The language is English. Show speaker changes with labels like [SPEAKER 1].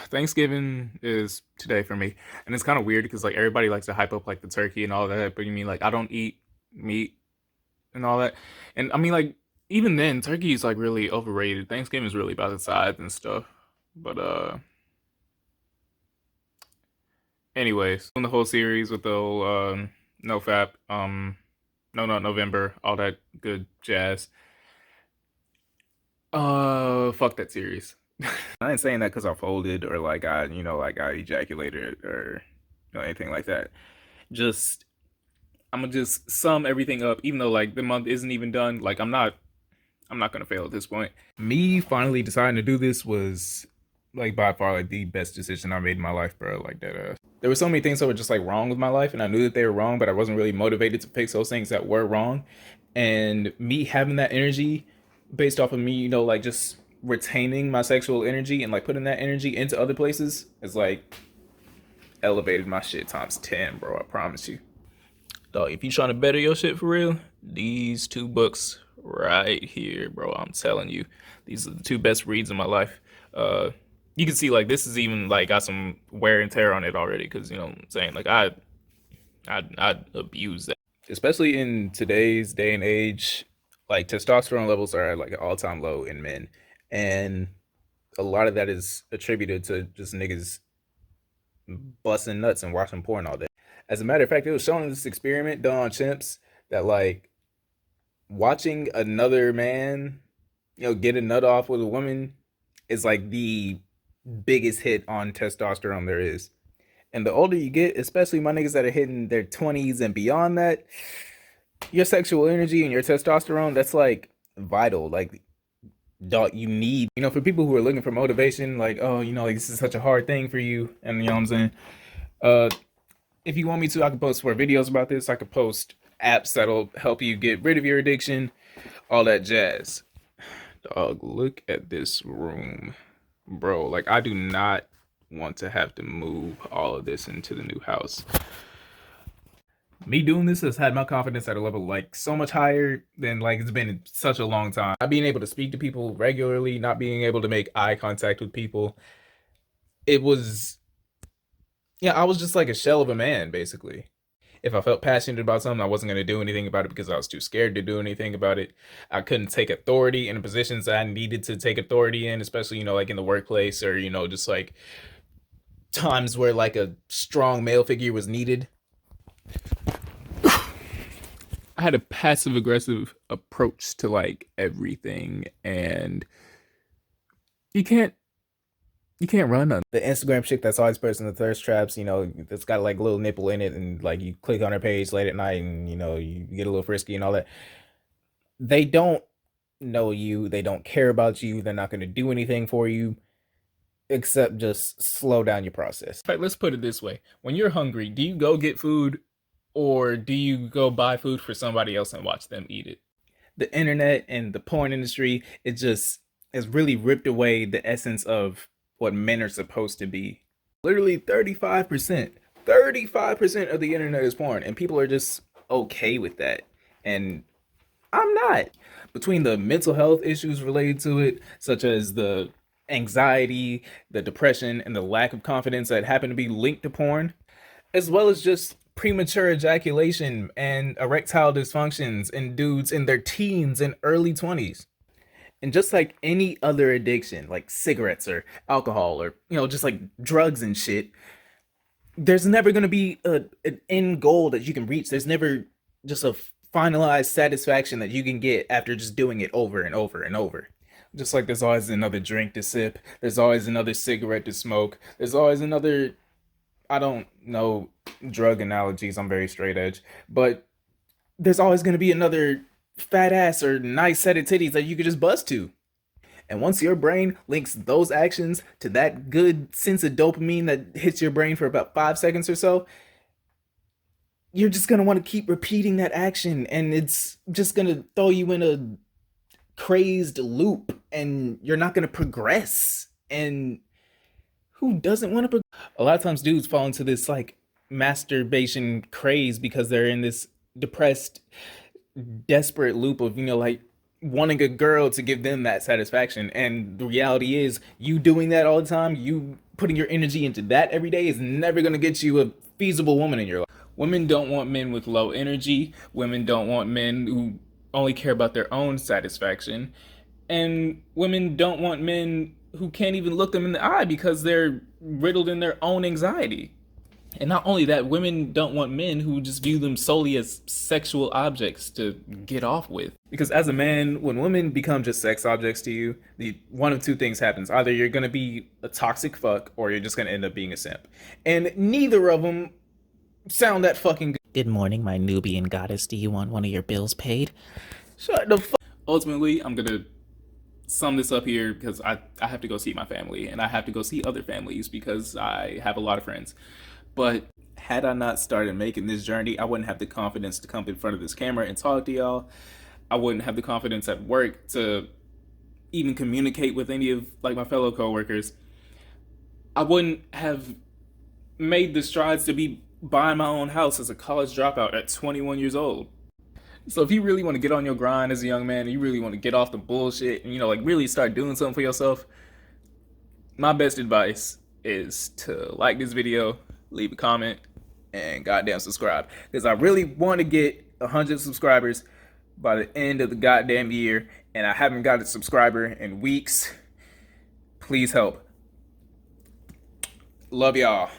[SPEAKER 1] Thanksgiving is today for me, and it's kind of weird because like everybody likes to hype up like the turkey and all that, but you mean like I don't eat meat and all that, and I mean like even then turkey is like really overrated. Thanksgiving is really about the sides and stuff, but anyways, on the whole series with the whole no fap, no not November, all that good jazz. Fuck that series. I ain't saying that because I folded or like like I ejaculated or anything like that. Just I'm gonna just sum everything up, even though like the month isn't even done. Like I'm not gonna fail at this point. Me finally deciding to do this was like by far like the best decision I made in my life, bro. Like that. There were so many things that were just like wrong with my life, and I knew that they were wrong, but I wasn't really motivated to fix those things that were wrong. And me having that energy based off of me, like just retaining my sexual energy and like putting that energy into other places is like elevated my shit times 10, bro. I promise you. Dog, if you trying to better your shit for real, these two books right here, bro. I'm telling you, these are the two best reads in my life. Uh, you can see like this is even like got some wear and tear on it already, because you know what I'm saying. Like I abuse that, especially in today's day and age. Like testosterone levels are at like an all time low in men, and a lot of that is attributed to just niggas busting nuts and watching porn all day. As a matter of fact, it was shown in this experiment done on chimps that like watching another man, get a nut off with a woman is like the biggest hit on testosterone there is. And the older you get, especially my niggas that are hitting their 20s and beyond that, your sexual energy and your testosterone, that's like vital. Like, dog, you need, for people who are looking for motivation, like, oh, like this is such a hard thing for you. And you know what I'm saying? Uh, if you want me to, I can post more videos about this. I could post apps that'll help you get rid of your addiction, all that jazz. Dog, look at this room, bro. Like, I do not want to have to move all of this into the new house. Me doing this has had my confidence at a level like so much higher than like it's been in such a long time. Not being able to speak to people regularly, not being able to make eye contact with people, it was, yeah, I was just like a shell of a man basically. If I felt passionate about something, I wasn't going to do anything about it because I was too scared to do anything about it. I couldn't take authority in the positions that I needed to take authority in, especially, like in the workplace or, just like times where like a strong male figure was needed. I had a passive aggressive approach to like everything, and you can't you can't run on the Instagram chick that's always posting the thirst traps, that's got like a little nipple in it, and like you click on her page late at night and you get a little frisky and all that. They don't know you, they don't care about you, they're not going to do anything for you except just slow down your process. In fact, let's put it this way. When you're hungry, do you go get food or do you go buy food for somebody else and watch them eat it? The internet and the porn industry, it just has really ripped away the essence of what men are supposed to be. Literally 35%. 35% of the internet is porn, and people are just okay with that. And I'm not. Between the mental health issues related to it, such as the anxiety, the depression, and the lack of confidence that happen to be linked to porn, as well as just premature ejaculation and erectile dysfunctions in dudes in their teens and early 20s. And just like any other addiction, like cigarettes or alcohol or, just like drugs and shit, there's never going to be an end goal that you can reach. There's never just a finalized satisfaction that you can get after just doing it over and over and over. Just like there's always another drink to sip, there's always another cigarette to smoke, there's always another, I don't know drug analogies, I'm very straight edge, but there's always going to be another fat ass or nice set of titties that you could just bust to. And once your brain links those actions to that good sense of dopamine that hits your brain for about 5 seconds or so, you're just going to want to keep repeating that action. And it's just going to throw you in a crazed loop and you're not going to progress. And who doesn't want to progress? A lot of times dudes fall into this like masturbation craze because they're in this depressed, desperate loop of, like wanting a girl to give them that satisfaction. And the reality is, you doing that all the time, you putting your energy into that every day is never going to get you a feasible woman in your life. Women don't want men with low energy. Women don't want men who only care about their own satisfaction. And women don't want men who can't even look them in the eye because they're riddled in their own anxiety. And not only that, women don't want men who just view them solely as sexual objects to get off with. Because as a man, when women become just sex objects to you, the one of two things happens. Either you're gonna be a toxic fuck, or you're just gonna end up being a simp. And neither of them sound that fucking good.
[SPEAKER 2] Good morning, my Nubian goddess. Do you want one of your bills paid?
[SPEAKER 1] Shut the fuck. Ultimately, I'm gonna sum this up here because I have to go see my family, and I have to go see other families because I have a lot of friends. But had I not started making this journey, I wouldn't have the confidence to come in front of this camera and talk to y'all. I wouldn't have the confidence at work to even communicate with any of like my fellow coworkers. I wouldn't have made the strides to be buying my own house as a college dropout at 21 years old. So if you really want to get on your grind as a young man, and you really want to get off the bullshit and like really start doing something for yourself, my best advice is to like this video, leave a comment, and goddamn subscribe. Because I really want to get 100 subscribers by the end of the goddamn year, and I haven't got a subscriber in weeks. Please help. Love y'all.